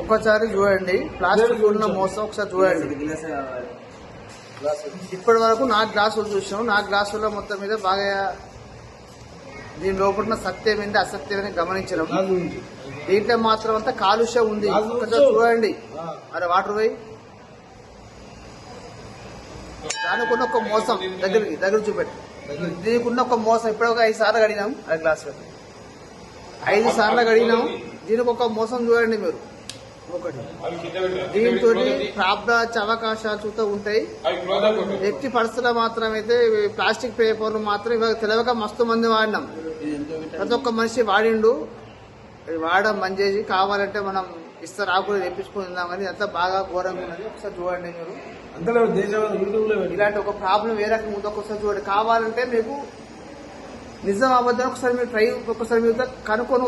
ఒకసారి చూడండి, ప్లాస్టిక్ ఉన్న మోసం ఒకసారి చూడండి. ఇప్పటి వరకు 4 గ్లాసులు చూసాం. 4 గ్లాసుల్లో మొత్తం మీద బాగా దీని లోపల సత్యమైంది అసత్యమని గమనించడం. దీంట్లో మాత్రం అంతా కాలుష్యం ఉంది. ఒకసారి చూడండి. అరే వాటర్ పోయి దానికున్న ఒక మోసం దగ్గర చూపెట్టి దీనికున్న ఒక మోసం. ఇప్పుడు ఒక 5 సార్లు కడిగినాం. అది గ్లాస్ 5 సార్లు కడిగినాం. దీనికి ఒక మోసం చూడండి మీరు. దీంతో ప్రాబ్లమ్స్ అవకాశాలు చూస్తూ ఉంటాయి. ఎట్టి పరిస్థితుల్లో మాత్రం అయితే ప్లాస్టిక్ పేపర్లు మాత్రం ఇవాళ తెలియక మస్తు మంది వాడినాం. ప్రతి ఒక్క మనిషి వాడిండు. వాడడం బంద్ చేసి కావాలంటే మనం ఇస్తారు ఆకులు తెప్పించుకుందాం కానీ అంతా బాగా ఘోరంగా ఉన్నది. ఒకసారి చూడండి మీరు. ఇలాంటి ఒక ప్రాబ్లం ఏ రకంగా ఉందో ఒకసారి చూడండి. కావాలంటే మీకు నిజం అబద్ధం ఒకసారి మీరు ట్రై ఒకసారి మీరు కనుక్కొని